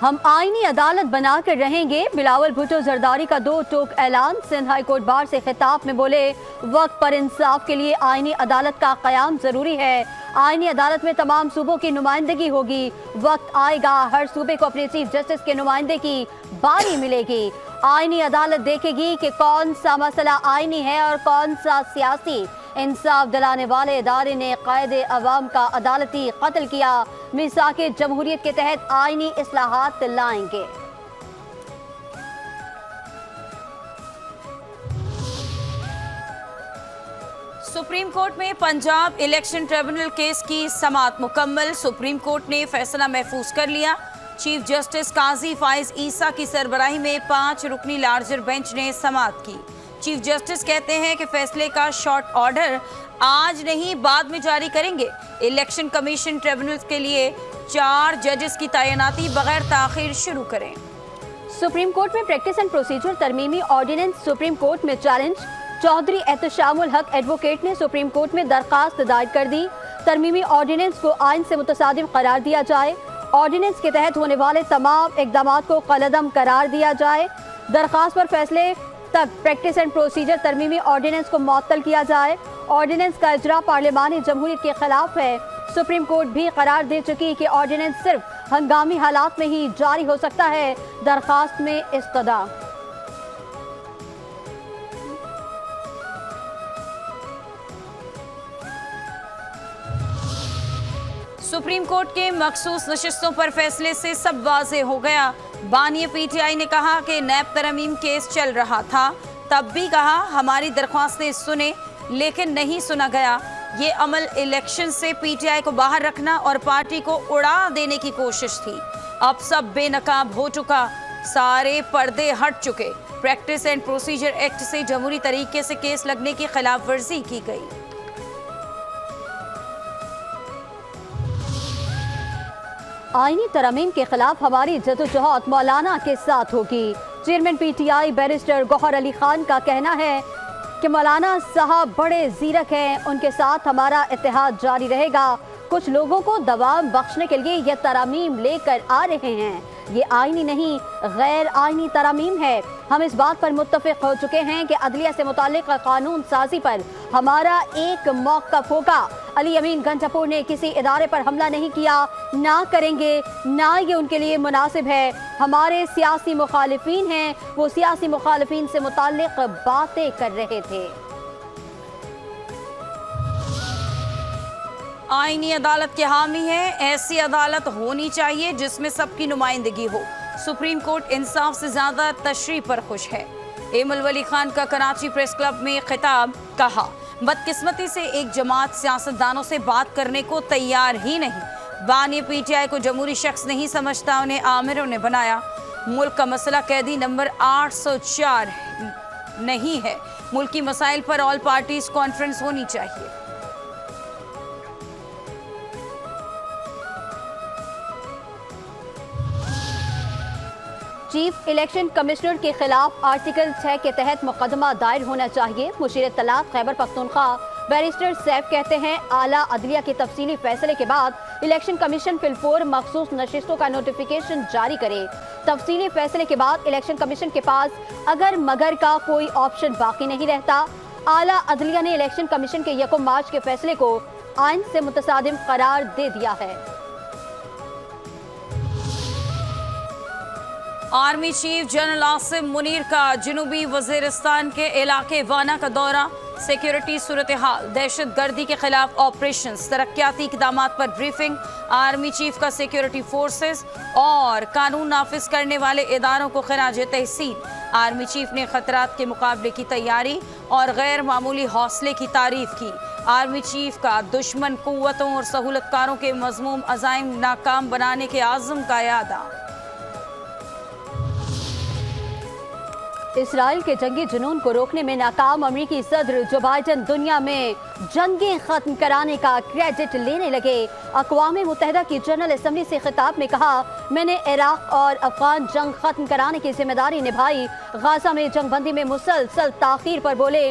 ہم آئینی عدالت بنا کر رہیں گے، بلاول بھٹو زرداری کا 2 ٹوک اعلان۔ سندھ ہائی کورٹ بار سے خطاب میں بولے، وقت پر انصاف کے لیے آئینی عدالت کا قیام ضروری ہے۔ آئینی عدالت میں تمام صوبوں کی نمائندگی ہوگی، وقت آئے گا ہر صوبے کو اپنے چیف جسٹس کے نمائندے کی باری ملے گی۔ آئینی عدالت دیکھے گی کہ کون سا مسئلہ آئینی ہے اور کون سا سیاسی۔ انصاف دلانے والے ادارے نے قائد عوام کا عدالتی قتل کیا، میثاق جمہوریت کے تحت آئینی اصلاحات لائیں گے۔ سپریم کورٹ میں پنجاب الیکشن ٹریبونل کیس کی سماعت مکمل۔ سپریم کورٹ نے فیصلہ محفوظ کر لیا۔ چیف جسٹس قاضی فائز عیسیٰ کی سربراہی میں 5 رکنی لارجر بینچ نے سماعت کی۔ چیف جسٹس کہتے ہیں کہ فیصلے کا شارٹ آرڈر آج نہیں بعد میں جاری کریں گے۔ الیکشن کمیشن ٹریبونل کے لیے 4 ججز کی تعیناتی بغیر تاخیر شروع کریں۔ سپریم کورٹ میں پریکٹس اینڈ پروسیجر ترمیمی آرڈیننس سپریم کورٹ میں چیلنج۔ چودھری احتشام الحق ایڈوکیٹ نے سپریم کورٹ میں درخواست دائر کر دی، ترمیمی آرڈیننس کو آئین سے متصادم قرار دیا جائے، آرڈیننس کے تحت ہونے والے تمام اقدامات کو کالعدم قرار دیا جائے، درخواست پر فیصلے تک پریکٹس اینڈ پروسیجر ترمیمی آرڈیننس کو معطل کیا جائے۔ آرڈیننس کا اجرا پارلیمانی جمہوریت کے خلاف ہے۔ سپریم کورٹ بھی قرار دے چکی کہ آرڈیننس صرف ہنگامی حالات میں ہی جاری ہو سکتا ہے۔ درخواست میں استدعا۔ سپریم کورٹ کے مخصوص نشستوں پر فیصلے سے سب واضح ہو گیا۔ بانی پی ٹی آئی نے کہا کہ نیب ترمیم کیس چل رہا تھا، تب بھی کہا ہماری درخواستیں سنے لیکن نہیں سنا گیا۔ یہ عمل الیکشن سے پی ٹی آئی کو باہر رکھنا اور پارٹی کو اڑا دینے کی کوشش تھی۔ اب سب بے نقاب ہو چکا، سارے پردے ہٹ چکے۔ پریکٹس اینڈ پروسیجر ایکٹ سے جمہوری طریقے سے کیس لگنے کی خلاف ورزی کی گئی۔ آئینی ترمیم کے خلاف ہماری جدوجہد مولانا کے ساتھ ہوگی۔ Chairman P T I barrister Gohar Ali Khan کا کہنا ہے کہ مولانا صاحب بڑے زیرک ہیں، ان کے ساتھ ہمارا اتحاد جاری رہے گا۔ کچھ لوگوں کو دوام بخشنے کے لیے یہ ترامیم لے کر آ رہے ہیں، یہ آئینی نہیں غیر آئینی ترامیم ہے۔ ہم اس بات پر متفق ہو چکے ہیں کہ عدلیہ سے متعلق قانون سازی پر ہمارا ایک موقف ہوگا۔ علی امین گنجاپور نے کسی ادارے پر حملہ نہیں کیا، نہ کریں گے، نہ یہ ان کے لیے مناسب ہے۔ ہمارے سیاسی مخالفین ہیں، وہ سیاسی مخالفین سے متعلق باتیں کر رہے تھے۔ آئینی عدالت کے حامی ہیں، ایسی عدالت ہونی چاہیے جس میں سب کی نمائندگی ہو۔ سپریم کورٹ انصاف سے زیادہ تشریح پر خوش ہے۔ ایمل ولی خان کا کراچی پریس کلب میں خطاب، کہا بدقسمتی سے ایک جماعت سیاستدانوں سے بات کرنے کو تیار ہی نہیں۔ بانی پی ٹی آئی کو جمہوری شخص نہیں سمجھتا، انہیں آمروں نے بنایا۔ ملک کا مسئلہ قیدی نمبر 804 نہیں ہے، ملکی مسائل پر آل پارٹیز کانفرنس ہونی چاہیے۔ چیف الیکشن کمشنر کے خلاف آرٹیکل 6 کے تحت مقدمہ دائر ہونا چاہیے۔ مشیر اطلاعات خیبر پختونخوا بیرسٹر سیف کہتے ہیں اعلیٰ عدلیہ کے تفصیلی فیصلے کے بعد الیکشن کمیشن فی الفور مخصوص نشستوں کا نوٹیفیکیشن جاری کرے۔ تفصیلی فیصلے کے بعد الیکشن کمیشن کے پاس اگر مگر کا کوئی آپشن باقی نہیں رہتا۔ اعلیٰ عدلیہ نے الیکشن کمیشن کے 1 مارچ کے فیصلے کو آئین سے متصادم قرار دے دیا ہے۔ Army chief general Asim Munir کا جنوبی وزیرستان کے علاقے وانا کا دورہ۔ سیکیورٹی صورتحال، دہشت گردی کے خلاف آپریشنز، ترقیاتی اقدامات پر بریفنگ۔ آرمی چیف کا سیکیورٹی فورسز اور قانون نافذ کرنے والے اداروں کو خراج تحسین۔ آرمی چیف نے خطرات کے مقابلے کی تیاری اور غیر معمولی حوصلے کی تعریف کی۔ آرمی چیف کا دشمن قوتوں اور سہولت کاروں کے مذموم عزائم ناکام بنانے کے عزم کا اعادہ۔ اسرائیل کے جنگی جنون کو روکنے میں ناکام امریکی صدر جو بائیڈن دنیا میں جنگیں ختم کرانے کا کریڈٹ لینے لگے۔ اقوام متحدہ کی جنرل اسمبلی سے خطاب میں کہا، میں نے عراق اور افغان جنگ ختم کرانے کی ذمہ داری نبھائی۔ غزہ میں جنگ بندی میں مسلسل تاخیر پر بولے،